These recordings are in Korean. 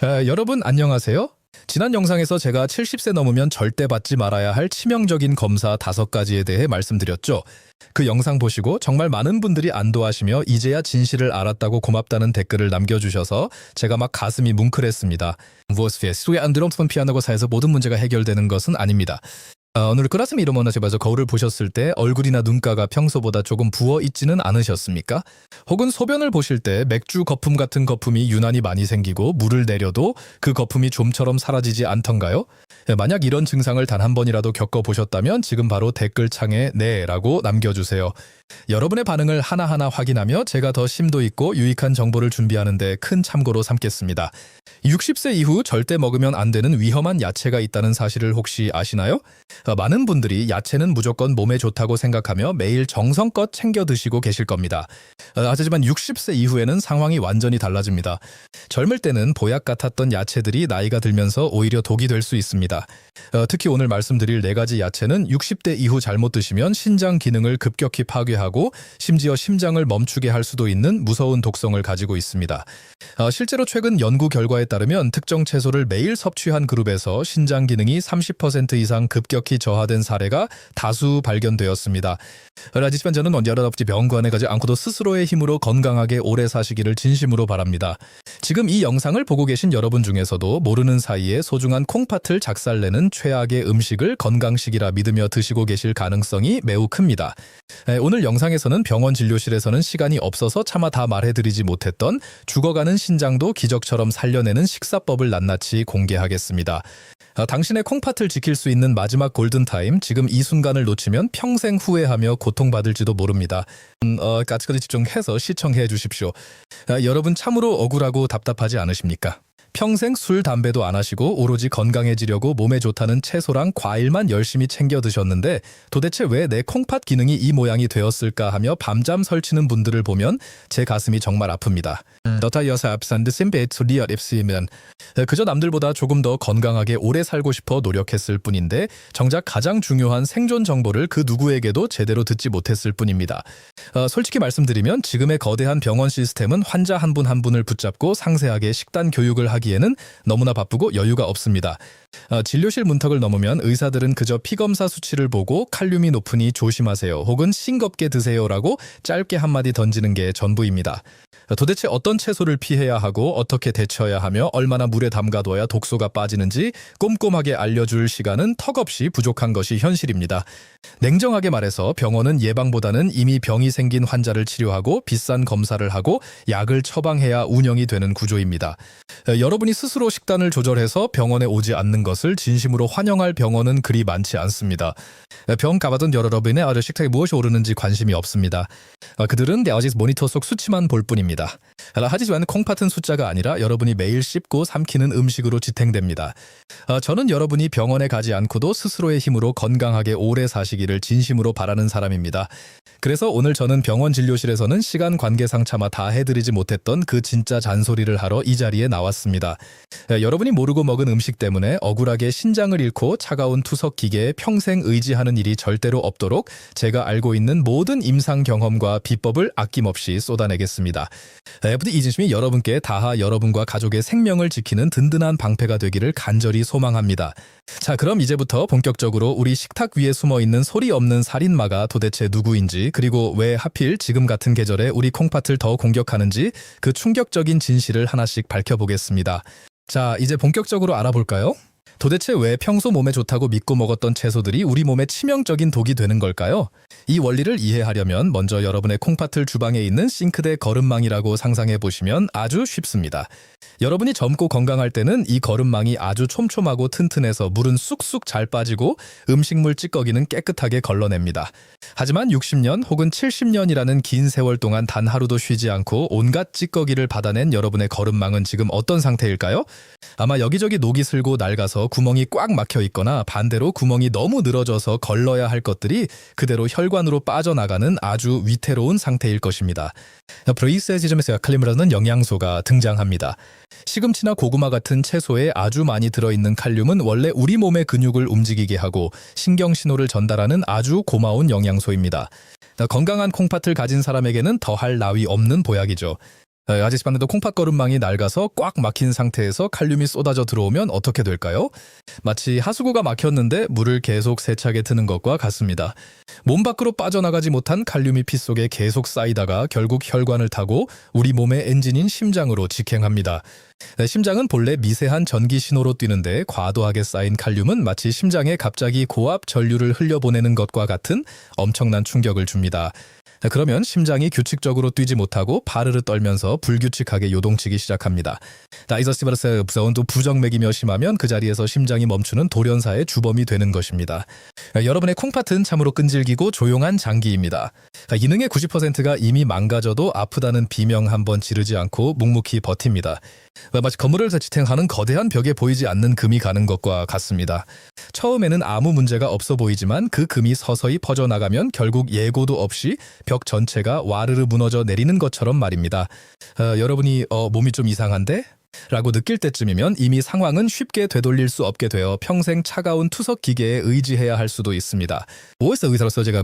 여러분 안녕하세요. 지난 영상에서 제가 70세 넘으면 절대 받지 말아야 할 치명적인 검사 5가지에 대해 말씀드렸죠. 그 영상 보시고 정말 많은 분들이 안도하시며 이제야 진실을 알았다고 고맙다는 댓글을 남겨주셔서 제가 막 가슴이 뭉클했습니다. 무엇에 안드롬스폰 피아노고사에서 모든 문제가 해결되는 것은 아닙니다. 오늘 끌었음 이름원나 집에서 거울을 보셨을 때 얼굴이나 눈가가 평소보다 조금 부어 있지는 않으셨습니까? 혹은 소변을 보실 때 맥주 거품 같은 거품이 유난히 많이 생기고 물을 내려도 그 거품이 좀처럼 사라지지 않던가요? 만약 이런 증상을 단 한 번이라도 겪어보셨다면 지금 바로 댓글창에 네 라고 남겨주세요. 여러분의 반응을 하나하나 확인하며 제가 더 심도 있고 유익한 정보를 준비하는데 큰 참고로 삼겠습니다. 60세 이후 절대 먹으면 안 되는 위험한 야채가 있다는 사실을 혹시 아시나요? 많은 분들이 야채는 무조건 몸에 좋다고 생각하며 매일 정성껏 챙겨 드시고 계실 겁니다. 하지만 60세 이후에는 상황이 완전히 달라집니다. 젊을 때는 보약 같았던 야채들이 나이가 들면서 오히려 독이 될 수 있습니다. 특히 오늘 말씀드릴 4가지 야채는 60대 이후 잘못 드시면 신장 기능을 급격히 파괴하고 심지어 심장을 멈추게 할 수도 있는 무서운 독성을 가지고 있습니다. 실제로 최근 연구 결과에 따르면 특정 채소를 매일 섭취한 그룹에서 신장 기능이 30% 이상 급격히 저하된 사례가 다수 발견되었습니다. 하지만 저는 여러분이 병관에 가지 않고도 스스로의 힘으로 건강하게 오래 사시기를 진심으로 바랍니다. 지금 이 영상을 보고 계신 여러분 중에서도 모르는 사이에 소중한 콩팥을 작살내는 최악의 음식을 건강식이라 믿으며 드시고 계실 가능성이 매우 큽니다. 오늘 영상에서는 병원 진료실에서는 시간이 없어서 차마 다 말해드리지 못했던 죽어가는 신장도 기적처럼 살려내는 식사법을 낱낱이 공개하겠습니다. 당신의 콩팥을 지킬 수 있는 마지막 골든타임, 지금 이 순간을 놓치면 평생 후회하며 고통받을지도 모릅니다. 까치까지 집중해서 시청해 주십시오. 여러분 참으로 억울하고 답답하지 않으십니까? 평생 술, 담배도 안 하시고 오로지 건강해지려고 몸에 좋다는 채소랑 과일만 열심히 챙겨 드셨는데 도대체 왜 내 콩팥 기능이 이 모양이 되었을까 하며 밤잠 설치는 분들을 보면 제 가슴이 정말 아픕니다. 그저 남들보다 조금 더 건강하게 오래 살고 싶어 노력했을 뿐인데 정작 가장 중요한 생존 정보를 그 누구에게도 제대로 듣지 못했을 뿐입니다. 솔직히 말씀드리면 지금의 거대한 병원 시스템은 환자 한 분 한 분을 붙잡고 상세하게 식단 교육을 하기에는 너무나 바쁘고 여유가 없습니다. 진료실 문턱을 넘으면 의사들은 그저 피검사 수치를 보고 칼륨이 높으니 조심하세요 혹은 싱겁게 드세요라고 짧게 한마디 던지는 게 전부입니다. 도대체 어떤 채소를 피해야 하고 어떻게 데쳐야 하며 얼마나 물에 담가둬야 독소가 빠지는지 꼼꼼하게 알려줄 시간은 턱없이 부족한 것이 현실입니다. 냉정하게 말해서 병원은 예방보다는 이미 병이 생긴 환자를 치료하고 비싼 검사를 하고 약을 처방해야 운영이 되는 구조입니다. 여러분이 스스로 식단을 조절해서 병원에 오지 않는 것을 진심으로 환영할 병원은 그리 많지 않습니다. 병 가봐던 여러분의 식탁에 무엇이 오르는지 관심이 없습니다. 그들은 아직 모니터 속 수치만 볼 뿐입니다. 하지만 콩팥은 숫자가 아니라 여러분이 매일 씹고 삼키는 음식으로 지탱됩니다. 저는 여러분이 병원에 가지 않고도 스스로의 힘으로 건강하게 오래 사시기를 진심으로 바라는 사람입니다. 그래서 오늘 저는 병원 진료실에서는 시간 관계상 차마 다 해드리지 못했던 그 진짜 잔소리를 하러 이 자리에 나왔습니다. 여러분이 모르고 먹은 음식 때문에 억울하게 신장을 잃고 차가운 투석 기계에 평생 의지하는 일이 절대로 없도록 제가 알고 있는 모든 임상 경험과 비법을 아낌없이 쏟아내겠습니다. 부디 이 진심이 여러분께 다하 여러분과 가족의 생명을 지키는 든든한 방패가 되기를 간절히 소망합니다. 자, 그럼 이제부터 본격적으로 우리 식탁 위에 숨어있는 소리 없는 살인마가 도대체 누구인지, 그리고 왜 하필 지금 같은 계절에 우리 콩팥을 더 공격하는지 그 충격적인 진실을 하나씩 밝혀보겠습니다. 자, 이제 본격적으로 알아볼까요? 도대체 왜 평소 몸에 좋다고 믿고 먹었던 채소들이 우리 몸에 치명적인 독이 되는 걸까요? 이 원리를 이해하려면 먼저 여러분의 콩팥을 주방에 있는 싱크대 거름망이라고 상상해 보시면 아주 쉽습니다. 여러분이 젊고 건강할 때는 이 거름망이 아주 촘촘하고 튼튼해서 물은 쑥쑥 잘 빠지고 음식물 찌꺼기는 깨끗하게 걸러냅니다. 하지만 60년 혹은 70년이라는 긴 세월 동안 단 하루도 쉬지 않고 온갖 찌꺼기를 받아낸 여러분의 거름망은 지금 어떤 상태일까요? 아마 여기저기 녹이 슬고 낡아서 구멍이 꽉 막혀 있거나 반대로 구멍이 너무 늘어져서 걸러야 할 것들이 그대로 혈관으로 빠져나가는 아주 위태로운 상태일 것입니다. 브레이스에지점에서 칼륨이라는 영양소가 등장합니다. 시금치나 고구마 같은 채소에 아주 많이 들어있는 칼륨은 원래 우리 몸의 근육을 움직이게 하고 신경신호를 전달하는 아주 고마운 영양소입니다. 건강한 콩팥을 가진 사람에게는 더할 나위 없는 보약이죠. 아저씨 봤는데 콩팥 거름망이 낡아서 꽉 막힌 상태에서 칼륨이 쏟아져 들어오면 어떻게 될까요? 마치 하수구가 막혔는데 물을 계속 세차게 트는 것과 같습니다. 몸 밖으로 빠져나가지 못한 칼륨이 피 속에 계속 쌓이다가 결국 혈관을 타고 우리 몸의 엔진인 심장으로 직행합니다. 심장은 본래 미세한 전기 신호로 뛰는데 과도하게 쌓인 칼륨은 마치 심장에 갑자기 고압 전류를 흘려보내는 것과 같은 엄청난 충격을 줍니다. 그러면 심장이 규칙적으로 뛰지 못하고 바르르 떨면서 불규칙하게 요동치기 시작합니다. 이서시바르스 무서운 부정맥이며 심하면 그 자리에서 심장이 멈추는 돌연사의 주범이 되는 것입니다. 여러분의 콩팥은 참으로 끈질기고 조용한 장기입니다. 기능의 90%가 이미 망가져도 아프다는 비명 한번 지르지 않고 묵묵히 버팁니다. 마치 건물을 지탱하는 거대한 벽에 보이지 않는 금이 가는 것과 같습니다. 처음에는 아무 문제가 없어 보이지만 그 금이 서서히 퍼져나가면 결국 예고도 없이 벽 전체가 와르르 무너져 내리는 것처럼 말입니다. 여러분이 몸이 좀 이상한데? 라고 느낄 때쯤이면 이미 상황은 쉽게 되돌릴 수 없게 되어 평생 차가운 투석 기계에 의지해야 할 수도 있습니다. OS 의사로서 제가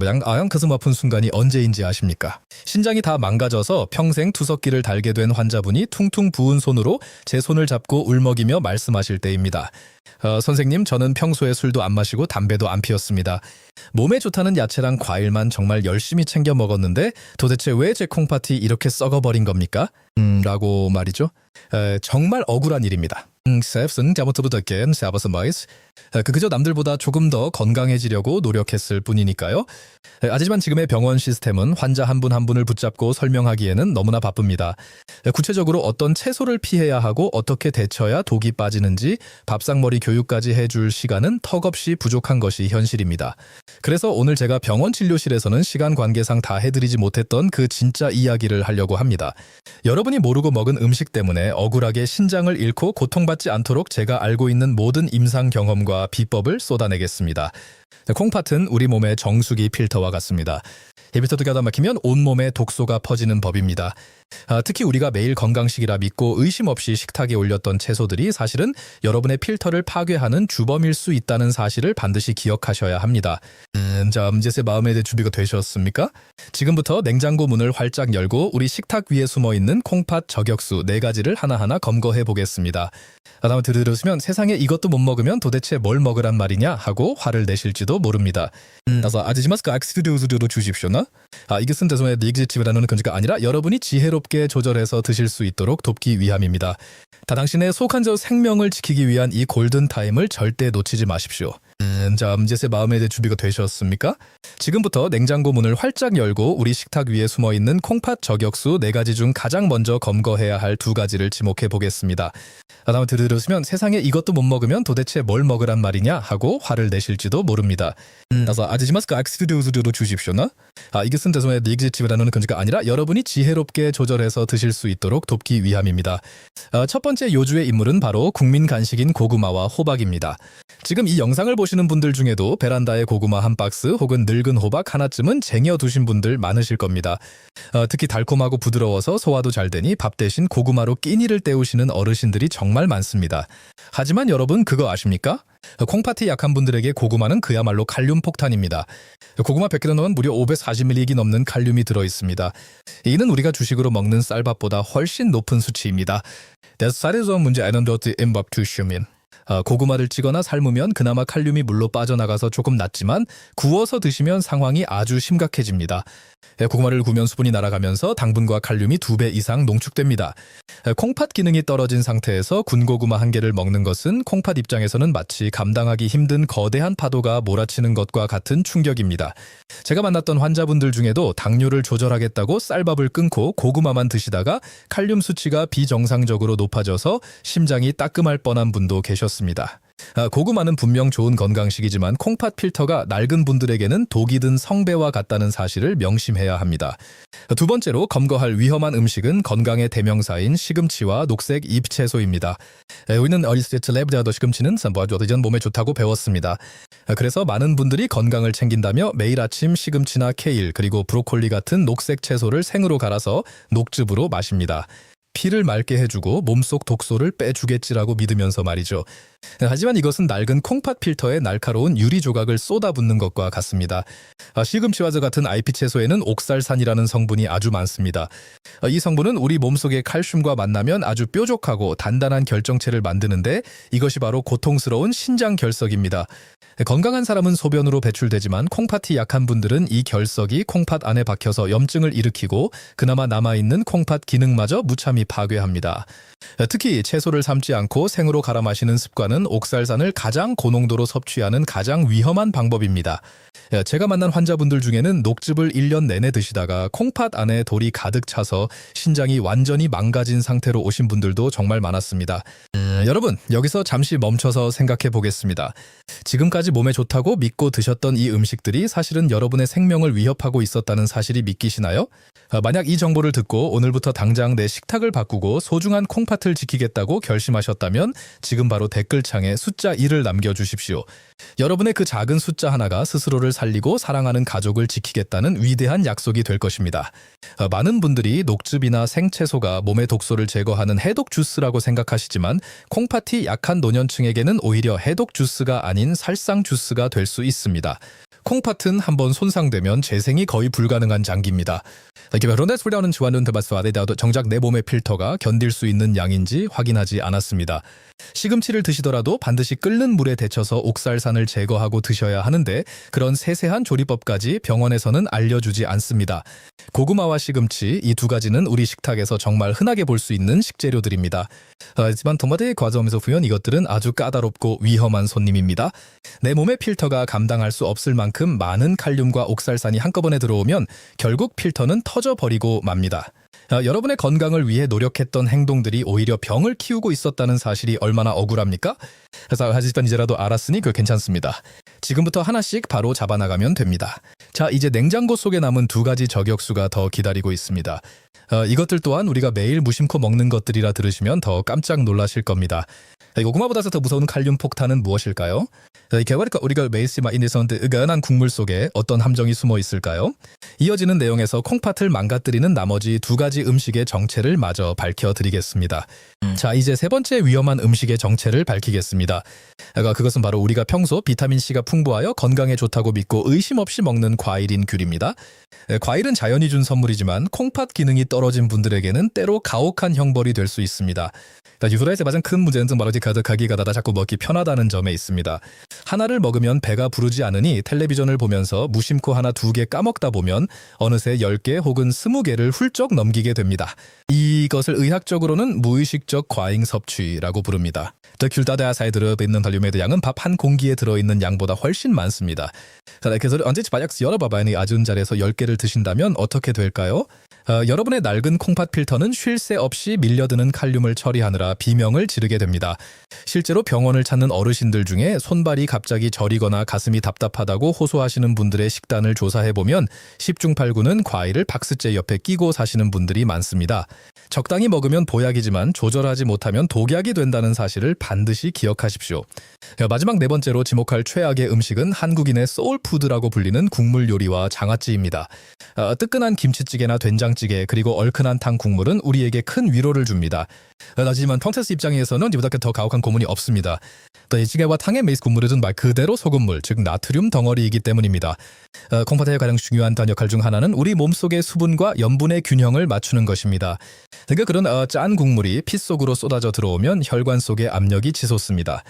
가슴 아픈 순간이 언제인지 아십니까? 신장이 다 망가져서 평생 투석기를 달게 된 환자분이 퉁퉁 부은 손으로 제 손을 잡고 울먹이며 말씀하실 때입니다. 선생님, 저는 평소에 술도 안 마시고 담배도 안 피웠습니다. 몸에 좋다는 야채랑 과일만 정말 열심히 챙겨 먹었는데 도대체 왜 제 콩팥이 이렇게 썩어버린 겁니까? 라고 말이죠. 정말 억울한 일입니다. 그저 남들보다 조금 더 건강해지려고 노력했을 뿐이니까요. 하지만 지금의 병원 시스템은 환자 한 분 한 분을 붙잡고 설명하기에는 너무나 바쁩니다. 구체적으로 어떤 채소를 피해야 하고 어떻게 데쳐야 독이 빠지는지 밥상머리 교육까지 해줄 시간은 턱없이 부족한 것이 현실입니다. 그래서 오늘 제가 병원 진료실에서는 시간 관계상 다 해드리지 못했던 그 진짜 이야기를 하려고 합니다. 여러분이 모르고 먹은 음식 때문에 억울하게 신장을 잃고 고통받지 않도록 제가 알고 있는 모든 임상 경험과 비법을 쏟아내겠습니다. 콩팥은 우리 몸의 정수기 필터와 같습니다. 이 필터가 다 막히면 온몸에 독소가 퍼지는 법입니다. 특히 우리가 매일 건강식이라 믿고 의심 없이 식탁에 올렸던 채소들이 사실은 여러분의 필터를 파괴하는 주범일 수 있다는 사실을 반드시 기억하셔야 합니다. 자, 이제 마음의 준비가 되셨습니까? 지금부터 냉장고 문을 활짝 열고 우리 식탁 위에 숨어있는 콩팥 저격수 4가지를 하나하나 검거해 보겠습니다. 다음에 들으시면 세상에 이것도 못 먹으면 도대체 뭘 먹으란 말이냐 하고 화를 내실지도 모릅니다. 그래서 아지시마스크 악스튜디오도 주십시오나? 이것은 죄송해요. 니그지집이라는 건지가 아니라 여러분이 지혜롭게 조절해서 드실 수 있도록 돕기 위함입니다. 당신의 속한 저 생명을 지키기 위한 이 골든타임을 절대 놓치지 마십시오. 자, 이제 마음의 준비가 되셨습니까? 지금부터 냉장고 문을 활짝 열고 우리 식탁 위에 숨어있는 콩팥 저격수 4가지 중 가장 먼저 검거해야 할 2가지를 지목해 보겠습니다. 다음에 들으시면 세상에 이것도 못 먹으면 도대체 뭘 먹으란 말이냐 하고 화를 내실지도 모릅니다. 그래서 아지시마스크 악스튜디오도 주십시오나? 이것은 죄송해요. 니그지집이라는 건지가 아니라 여러분이 지혜롭게 조절해서 드실 수 있도록 돕기 위함입니다. 첫 번째 요주의 인물은 바로 국민 간식인 고구마와 호박입니다. 지금 이 영상을 보시는 분들 중에도 베란다에 고구마 한 박스 혹은 늙은 호박 하나쯤은 쟁여두신 분들 많으실 겁니다. 특히 달콤하고 부드러워서 소화도 잘 되니 밥 대신 고구마로 끼니를 때우시는 어르신들이 정말 많습니다. 하지만 여러분 그거 아십니까? 콩팥이 약한 분들에게 고구마는 그야말로 칼륨 폭탄입니다. 고구마 100g 넣으면 무려 540mg 넘는 칼륨이 들어있습니다. 이는 우리가 주식으로 먹는 쌀밥보다 훨씬 높은 수치입니다. 쌀에서 문제 아이런더트 임밥 투슈민. 고구마를 찌거나 삶으면 그나마 칼륨이 물로 빠져나가서 조금 낫지만 구워서 드시면 상황이 아주 심각해집니다. 고구마를 구우면 수분이 날아가면서 당분과 칼륨이 2배 이상 농축됩니다. 콩팥 기능이 떨어진 상태에서 군고구마 한 개를 먹는 것은 콩팥 입장에서는 마치 감당하기 힘든 거대한 파도가 몰아치는 것과 같은 충격입니다. 제가 만났던 환자분들 중에도 당뇨를 조절하겠다고 쌀밥을 끊고 고구마만 드시다가 칼륨 수치가 비정상적으로 높아져서 심장이 따끔할 뻔한 분도 계셨습니다. 고구마는 분명 좋은 건강식이지만 콩팥 필터가 낡은 분들에게는 독이 든 성배와 같다는 사실을 명심해야 합니다. 두 번째로 검거할 위험한 음식은 건강의 대명사인 시금치와 녹색 잎채소입니다. 우리는 어렸을 때 랩자도 시금치는 전 몸에 좋다고 배웠습니다. 그래서 많은 분들이 건강을 챙긴다며 매일 아침 시금치나 케일 그리고 브로콜리 같은 녹색 채소를 생으로 갈아서 녹즙으로 마십니다. 피를 맑게 해주고 몸속 독소를 빼주겠지라고 믿으면서 말이죠. 하지만 이것은 낡은 콩팥 필터에 날카로운 유리 조각을 쏟아붓는 것과 같습니다. 시금치와 같은 IP 채소에는 옥살산이라는 성분이 아주 많습니다. 이 성분은 우리 몸속의 칼슘과 만나면 아주 뾰족하고 단단한 결정체를 만드는데 이것이 바로 고통스러운 신장 결석입니다. 건강한 사람은 소변으로 배출되지만 콩팥이 약한 분들은 이 결석이 콩팥 안에 박혀서 염증을 일으키고 그나마 남아있는 콩팥 기능마저 무참히 파괴합니다. 특히 채소를 삶지 않고 생으로 갈아 마시는 습관은 옥살산을 가장 고농도로 섭취하는 가장 위험한 방법입니다. 제가 만난 환자분들 중에는 녹즙을 1년 내내 드시다가 콩팥 안에 돌이 가득 차서 신장이 완전히 망가진 상태로 오신 분들도 정말 많았습니다. 여러분, 여기서 잠시 멈춰서 생각해 보겠습니다. 지금까지 몸에 좋다고 믿고 드셨던 이 음식들이 사실은 여러분의 생명을 위협하고 있었다는 사실이 믿기시나요? 만약 이 정보를 듣고 오늘부터 당장 내 식탁을 바꾸고 소중한 콩팥을 지키겠다고 결심하셨다면 지금 바로 댓글창에 숫자 1을 남겨주십시오. 여러분의 그 작은 숫자 하나가 스스로를 살리고 사랑하는 가족을 지키겠다는 위대한 약속이 될 것입니다. 많은 분들이 녹즙이나 생채소가 몸의 독소를 제거하는 해독 주스라고 생각하시지만 콩팥이 약한 노년층에게는 오히려 해독 주스가 아닌 살상 주스가 될 수 있습니다. 콩팥은 한번 손상되면 재생이 거의 불가능한 장기입니다. 그런데 소리하는 지원은 대바스와데다도 정작 내 몸의 필터가 견딜 수 있는 양인지 확인하지 않았습니다. 시금치를 드시더라도 반드시 끓는 물에 데쳐서 옥살산을 제거하고 드셔야 하는데 그런 세세한 조리법까지 병원에서는 알려주지 않습니다. 고구마와 시금치 이 두 가지는 우리 식탁에서 정말 흔하게 볼 수 있는 식재료들입니다. 하지만 토마토의 과정에서 보면 이것들은 아주 까다롭고 위험한 손님입니다. 내 몸의 필터가 감당할 수 없을 만큼 많은 칼륨과 옥살산이 한꺼번에 들어오면 결국 필터는 터져버리고 맙니다. 여러분의 건강을 위해 노력했던 행동들이 오히려 병을 키우고 있었다는 사실이 얼마나 억울합니까? 그래서 하지만 이제라도 알았으니 그 괜찮습니다. 지금부터 하나씩 바로 잡아나가면 됩니다. 자, 이제 냉장고 속에 남은 두 가지 저격수가 더 기다리고 있습니다. 이것들 또한 우리가 매일 무심코 먹는 것들이라 들으시면 더 깜짝 놀라실 겁니다. 고구마보다 더 무서운 칼륨 폭탄은 무엇일까요? 우리가 매일 인데서는데 은은한 국물 속에 어떤 함정이 숨어 있을까요? 이어지는 내용에서 콩팥을 망가뜨리는 나머지 두 가지 음식의 정체를 마저 밝혀드리겠습니다. 자, 이제 세 번째 위험한 음식의 정체를 밝히겠습니다. 그것은 바로 우리가 평소 비타민C가 풍부하여 건강에 좋다고 믿고 의심 없이 먹는 과일인 귤입니다. 과일은 자연이 준 선물이지만 콩팥 기능이 떨어진 분들에게는 때로 가혹한 형벌이 될 수 있습니다. 유소라에서 가장 큰 문제는 바로 가득하기가 다 자꾸 먹기 편하다는 점에 있습니다. 하나를 먹으면 배가 부르지 않으니 텔레비전을 보면서 무심코 하나 두 개 까먹다 보면 어느새 10개 혹은 20개를 훌쩍 넘기게 됩니다. 이것을 의학적으로는 무의식적 과잉 섭취라고 부릅니다. 귤다다야사에 들어있는 칼륨의 양은 밥 한 공기에 들어있는 양보다 훨씬 많습니다. 그래서 언제쯤 만약 열어봐봐요. 아준자리에서 10개를 드신다면 어떻게 될까요? 여러분의 낡은 콩팥 필터는 쉴 새 없이 밀려드는 칼륨을 처리하느라 비명을 지르게 됩니다. 실제로 병원을 찾는 어르신들 중에 손발이 갑자기 저리거나 가슴이 답답하다고 호소하시는 분들의 식단을 조사해보면 10중 8구는 과일을 박스째 옆에 끼고 사시는 분들이 많습니다. 적당히 먹으면 보약이지만 조절하지 못하면 독약이 된다는 사실을 반드시 기억하십시오. 마지막 네 번째로 지목할 최악의 음식은 한국인의 소울푸드라고 불리는 국물 요리와 장아찌입니다. 뜨끈한 김치찌개나 된장찌개 그리고 얼큰한 탕 국물은 우리에게 큰 위로를 줍니다. 하지만 펑테스 입장에서는 이보다 더 가혹한 고문이 없습니다. 이 찌개와 탕의 메이스 국물은 말 그대로 소금물, 즉 나트륨 덩어리이기 때문입니다. 콩팥의 가장 중요한 역할 중 하나는 우리 몸속의 수분과 염분의 균형을 맞추는 것입니다. 그러니까 그런 짠 국물이 피 속으로 쏟아져 들어오면 혈관 속의 압력이 치솟습니다.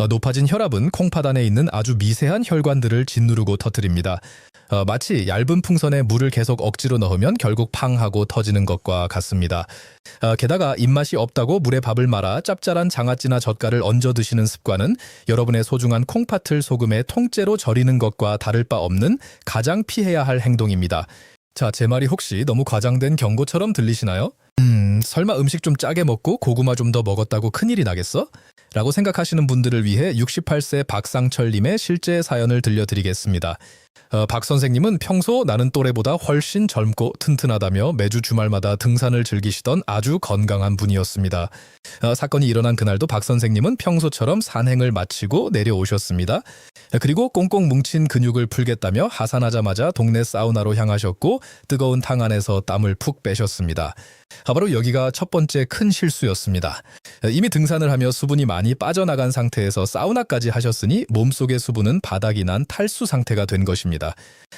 높아진 혈압은 콩팥 안에 있는 아주 미세한 혈관들을 짓누르고 터뜨립니다. 마치 얇은 풍선에 물을 계속 억지로 넣으면 결국 팡 하고 터지는 것과 같습니다. 게다가 입맛이 없다고 물에 밥을 말아 짭짤한 장아찌나 젓갈을 얹어 드시는 습관은 여러분의 소중한 콩팥을 소금에 통째로 절이는 것과 다를 바 없는 가장 피해야 할 행동입니다. 자, 제 말이 혹시 너무 과장된 경고처럼 들리시나요? 설마 음식 좀 짜게 먹고 고구마 좀 더 먹었다고 큰일이 나겠어? 라고 생각하시는 분들을 위해 68세 박상철님의 실제 사연을 들려드리겠습니다. 박 선생님은 평소 나는 또래보다 훨씬 젊고 튼튼하다며 매주 주말마다 등산을 즐기시던 아주 건강한 분이었습니다. 사건이 일어난 그날도 박 선생님은 평소처럼 산행을 마치고 내려오셨습니다. 그리고 꽁꽁 뭉친 근육을 풀겠다며 하산하자마자 동네 사우나로 향하셨고 뜨거운 탕 안에서 땀을 푹 빼셨습니다. 바로 여기가 첫 번째 큰 실수였습니다. 이미 등산을 하며 수분이 많이 빠져나간 상태에서 사우나까지 하셨으니 몸속의 수분은 바닥이 난 탈수 상태가 된 것입니다.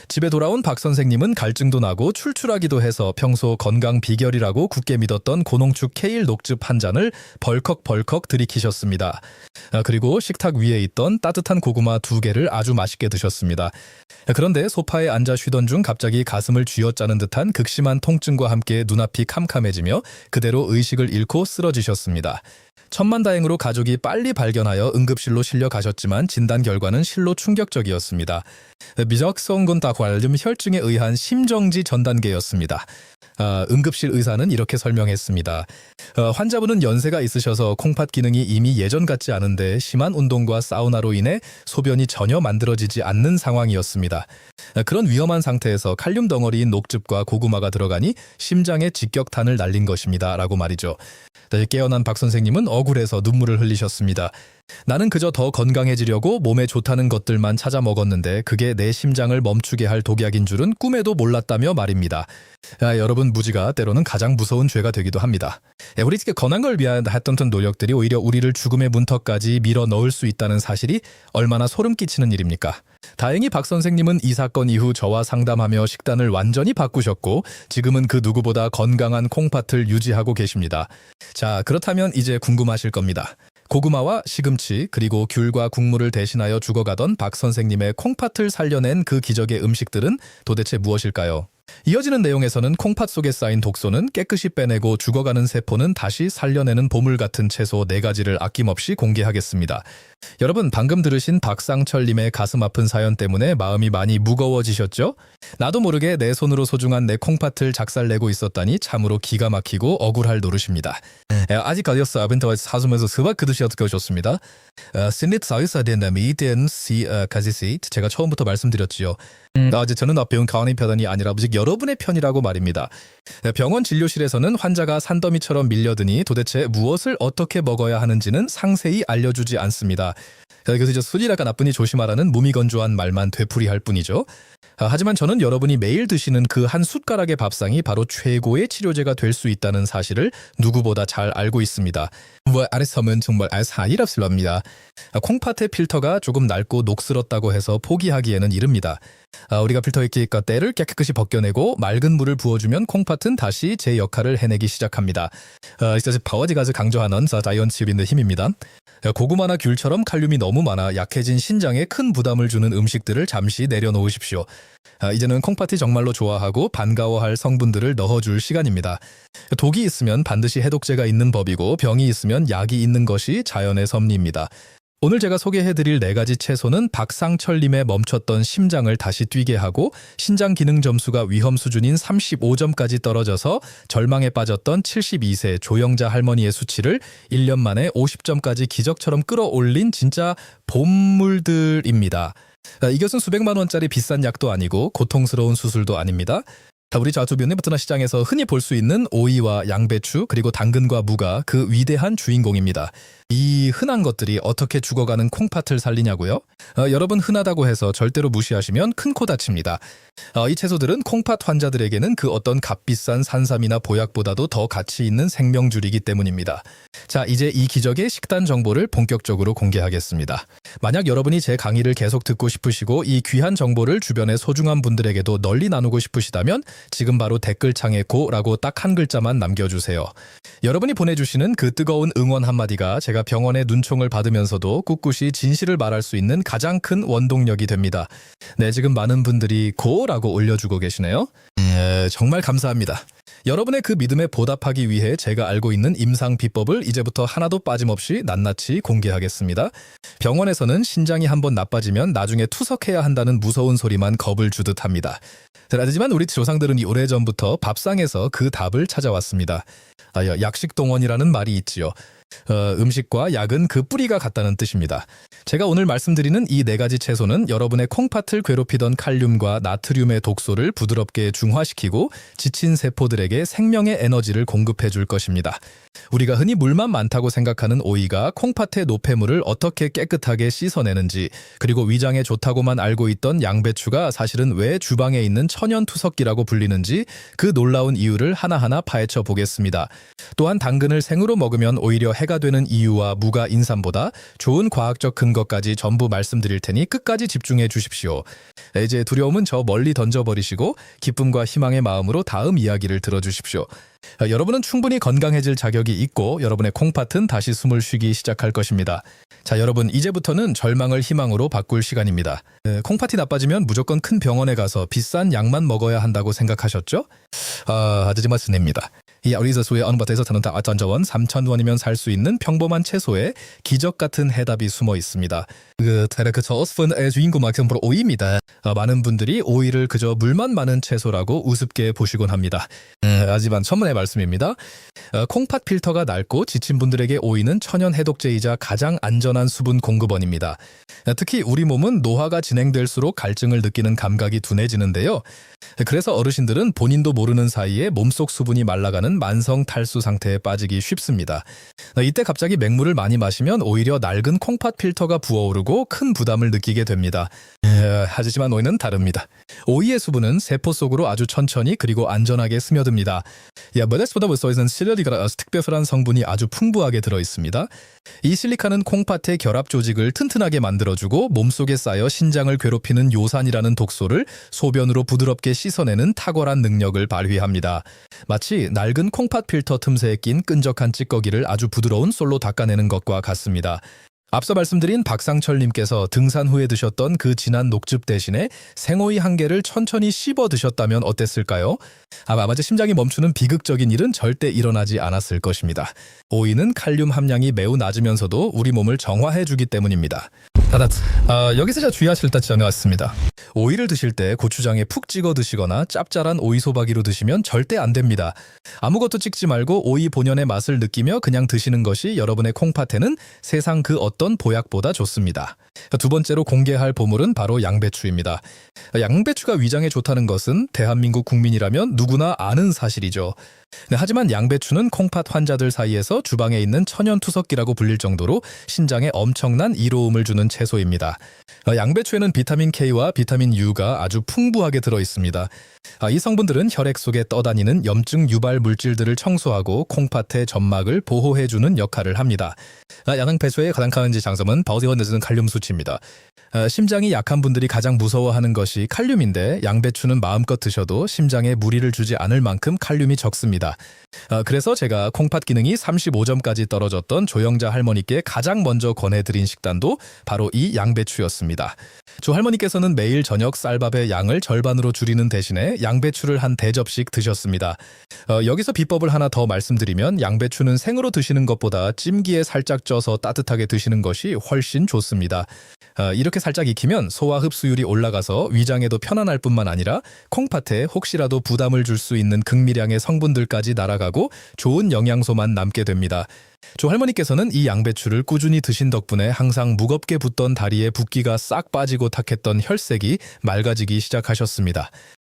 집에 돌아온 박 선생님은 갈증도 나고 출출하기도 해서 평소 건강 비결이라고 굳게 믿었던 고농축 케일 녹즙 한 잔을 벌컥벌컥 들이키셨습니다. 그리고 식탁 위에 있던 따뜻한 고구마 2개를 아주 맛있게 드셨습니다. 그런데 소파에 앉아 쉬던 중 갑자기 가슴을 쥐어짜는 듯한 극심한 통증과 함께 눈앞이 캄캄해지며 그대로 의식을 잃고 쓰러지셨습니다. 천만다행으로 가족이 빨리 발견하여 응급실로 실려가셨지만 진단 결과는 실로 충격적이었습니다. 미적성근다활 혈증에 의한 심정지 전 단계였습니다. 응급실 의사는 이렇게 설명했습니다. 환자분은 연세가 있으셔서 콩팥 기능이 이미 예전 같지 않은데 심한 운동과 사우나로 인해 소변이 전혀 만들어지지 않는 상황이었습니다. 그런 위험한 상태에서 칼륨 덩어리인 녹즙과 고구마가 들어가니 심장에 직격탄을 날린 것입니다. 라고 말이죠. 깨어난 박 선생님은 억울해서 눈물을 흘리셨습니다. 나는 그저 더 건강해지려고 몸에 좋다는 것들만 찾아 먹었는데 그게 내 심장을 멈추게 할 독약인 줄은 꿈에도 몰랐다며 말입니다. 여러분, 무지가 때로는 가장 무서운 죄가 되기도 합니다. 우리 건한 걸 위한 했던 노력들이 오히려 우리를 죽음의 문턱까지 밀어 넣을 수 있다는 사실이 얼마나 소름 끼치는 일입니까? 다행히 박 선생님은 이 사건 이후 저와 상담하며 식단을 완전히 바꾸셨고 지금은 그 누구보다 건강한 콩팥을 유지하고 계십니다. 자, 그렇다면 이제 궁금하실 겁니다. 고구마와 시금치 그리고 귤과 국물을 대신하여 죽어가던 박 선생님의 콩팥을 살려낸 그 기적의 음식들은 도대체 무엇일까요? 이어지는 내용에서는 콩팥 속에 쌓인 독소는 깨끗이 빼내고 죽어가는 세포는 다시 살려내는 보물 같은 채소 4가지를 아낌없이 공개하겠습니다. 여러분, 방금 들으신 박상철님의 가슴 아픈 사연 때문에 마음이 많이 무거워지셨죠? 나도 모르게 내 손으로 소중한 내 콩팥을 작살내고 있었다니 참으로 기가 막히고 억울할 노릇입니다. 아직까지요, 아벤터와 사슴에서 스박 그듯이 어떻게 오셨습니다. 신릿 사회사 된다미 시 가지시 제가 처음부터 말씀드렸지요. 저는 배운 가원의 편이 아니라 즉 여러분의 편이라고 말입니다. 병원 진료실에서는 환자가 산더미처럼 밀려드니 도대체 무엇을 어떻게 먹어야 하는지는 상세히 알려주지 않습니다. 그래서 이제 순이라가 나쁘니 조심하라는 무미건조한 말만 되풀이할 뿐이죠. 하지만 저는 여러분이 매일 드시는 그 한 숟가락의 밥상이 바로 최고의 치료제가 될 수 있다는 사실을 누구보다 잘 알고 있습니다. 아래서면 정말 사이랍스럽니다. 콩팥의 필터가 조금 낡고 녹슬었다고 해서 포기하기에는 이릅니다. 우리가 필터의 때를 깨끗이 벗겨내고 맑은 물을 부어주면 콩팥은 다시 제 역할을 해내기 시작합니다. 이제 파워지가 강조하는 자이언츠빈의 힘입니다. 고구마나 귤처럼 칼륨이 너무 많아 약해진 신장에 큰 부담을 주는 음식들을 잠시 내려놓으십시오. 이제는 콩팥이 정말로 좋아하고 반가워할 성분들을 넣어줄 시간입니다. 독이 있으면 반드시 해독제가 있는 법이고 병이 있으면 약이 있는 것이 자연의 섭리입니다. 오늘 제가 소개해드릴 4가지 채소는 박상철님의 멈췄던 심장을 다시 뛰게 하고 신장 기능 점수가 위험 수준인 35점까지 떨어져서 절망에 빠졌던 72세 조영자 할머니의 수치를 1년 만에 50점까지 기적처럼 끌어올린 진짜 보물들입니다. 이것은 수백만 원짜리 비싼 약도 아니고 고통스러운 수술도 아닙니다. 우리 자주변의 베트남 시장에서 흔히 볼 수 있는 오이와 양배추 그리고 당근과 무가 그 위대한 주인공입니다. 이 흔한 것들이 어떻게 죽어가는 콩팥을 살리냐고요? 여러분, 흔하다고 해서 절대로 무시하시면 큰 코 다칩니다. 이 채소들은 콩팥 환자들에게는 그 어떤 값비싼 산삼이나 보약보다도 더 가치 있는 생명줄이기 때문입니다. 자, 이제 이 기적의 식단 정보를 본격적으로 공개하겠습니다. 만약 여러분이 제 강의를 계속 듣고 싶으시고 이 귀한 정보를 주변의 소중한 분들에게도 널리 나누고 싶으시다면 지금 바로 댓글창에 고라고 딱 한 글자만 남겨주세요. 여러분이 보내주시는 그 뜨거운 응원 한마디가 제가 병원의 눈총을 받으면서도 꿋꿋이 진실을 말할 수 있는 가장 큰 원동력이 됩니다. 네, 지금 많은 분들이 고라고 올려주고 계시네요. 정말 감사합니다. 여러분의 그 믿음에 보답하기 위해 제가 알고 있는 임상 비법을 이제부터 하나도 빠짐없이 낱낱이 공개하겠습니다. 병원에서는 신장이 한번 나빠지면 나중에 투석해야 한다는 무서운 소리만 겁을 주듯 합니다. 하지만 우리 조상들은 오래전부터 밥상에서 그 답을 찾아왔습니다. 약식동원이라는 말이 있지요. 음식과 약은 그 뿌리가 같다는 뜻입니다. 제가 오늘 말씀드리는 이 네 가지 채소는 여러분의 콩팥을 괴롭히던 칼륨과 나트륨의 독소를 부드럽게 중화시키고 지친 세포들에게 생명의 에너지를 공급해 줄 것입니다. 우리가 흔히 물만 많다고 생각하는 오이가 콩팥의 노폐물을 어떻게 깨끗하게 씻어내는지, 그리고 위장에 좋다고만 알고 있던 양배추가 사실은 왜 주방에 있는 천연투석기라고 불리는지 그 놀라운 이유를 하나하나 파헤쳐 보겠습니다. 또한 당근을 생으로 먹으면 오히려 해가 되는 이유와 무가 인삼보다 좋은 과학적 근거까지 전부 말씀드릴 테니 끝까지 집중해 주십시오. 이제 두려움은 저 멀리 던져버리시고 기쁨과 희망의 마음으로 다음 이야기를 들어주십시오. 여러분은 충분히 건강해질 자격이 있고 여러분의 콩팥은 다시 숨을 쉬기 시작할 것입니다. 자, 여러분, 이제부터는 절망을 희망으로 바꿀 시간입니다. 콩팥이 나빠지면 무조건 큰 병원에 가서 비싼 약만 먹어야 한다고 생각하셨죠? 아주 맞습니다. 이 어리저수의 어느 밭에서 타는 아짠저원 3,000원이면 살 수 있는 평범한 채소에 기적 같은 해답이 숨어 있습니다. 그 주인공만큼 오이입니다. 많은 분들이 오이를 그저 물만 많은 채소라고 우습게 보시곤 합니다. 하지만 천문의 말씀입니다. 콩팥 필터가 낡고 지친 분들에게 오이는 천연 해독제이자 가장 안전한 수분 공급원입니다. 특히 우리 몸은 노화가 진행될수록 갈증을 느끼는 감각이 둔해지는데요. 그래서 어르신들은 본인도 모르는 사이에 몸속 수분이 말라가는 만성 탈수 상태에 빠지기 쉽습니다. 이때 갑자기 맹물을 많이 마시면 오히려 낡은 콩팥 필터가 부어오르고 큰 부담을 느끼게 됩니다. 하지만 오이는 다릅니다. 오이의 수분은 세포 속으로 아주 천천히 그리고 안전하게 스며듭니다. 보다는 실리카가 특별한 성분이 아주 풍부하게 들어있습니다. 이 실리카는 콩팥의 결합 조직을 튼튼하게 만들어주고 몸속에 쌓여 신장을 괴롭히는 요산이라는 독소를 소변으로 부드럽게 씻어내는 탁월한 능력을 발휘합니다. 마치 낡은 콩팥 필터 틈새에 낀 끈적한 찌꺼기를 아주 부드러운 솔로 닦아내는 것과 같습니다. 앞서 말씀드린 박상철님께서 등산 후에 드셨던 그 진한 녹즙 대신에 생오이 한 개를 천천히 씹어 드셨다면 어땠을까요? 아마 심장이 멈추는 비극적인 일은 절대 일어나지 않았을 것입니다. 오이는 칼륨 함량이 매우 낮으면서도 우리 몸을 정화해주기 때문입니다. 여기서 제가 주의하실 점이 왔습니다. 오이를 드실 때 고추장에 푹 찍어 드시거나 짭짤한 오이 소박이로 드시면 절대 안 됩니다. 아무것도 찍지 말고 오이 본연의 맛을 느끼며 그냥 드시는 것이 여러분의 콩팥에는 세상 그 어떤 보약보다 좋습니다. 두 번째로 공개할 보물은 바로 양배추입니다. 양배추가 위장에 좋다는 것은 대한민국 국민이라면 누구나 아는 사실이죠. 하지만 양배추는 콩팥 환자들 사이에서 주방에 있는 천연투석기라고 불릴 정도로 신장에 엄청난 이로움을 주는 채소입니다. 양배추에는 비타민 K와 비타민 U가 아주 풍부하게 들어있습니다. 이 성분들은 혈액 속에 떠다니는 염증 유발 물질들을 청소하고 콩팥의 점막을 보호해주는 역할을 합니다. 양배추의 가장 큰 장점은 버디가 내주는 칼륨 수치입니다. 심장이 약한 분들이 가장 무서워하는 것이 칼륨인데 양배추는 마음껏 드셔도 심장에 무리를 주지 않을 만큼 칼륨이 적습니다. 그래서 제가 콩팥 기능이 35점까지 떨어졌던 조영자 할머니께 가장 먼저 권해드린 식단도 바로 이 양배추였습니다. 조 할머니께서는 매일 저녁 쌀밥의 양을 절반으로 줄이는 대신에 양배추를 한 대접씩 드셨습니다. 여기서 비법을 하나 더 말씀드리면 양배추는 생으로 드시는 것보다 찜기에 살짝 쪄서 따뜻하게 드시는 것이 훨씬 좋습니다. 이렇게 살짝 익히면 소화 흡수율이 올라가서 위장에도 편안할 뿐만 아니라 콩팥에 혹시라도 부담을 줄 수 있는 극미량의 성분들까지 날아가고 좋은 영양소만 남게 됩니다. 조 할머니께서는 이 양배추를 꾸준히 드신 덕분에 항상 무겁게 붙던 다리에 붓기가 싹 빠지고 탁했던 혈색이 맑아지기 시작하셨습니다.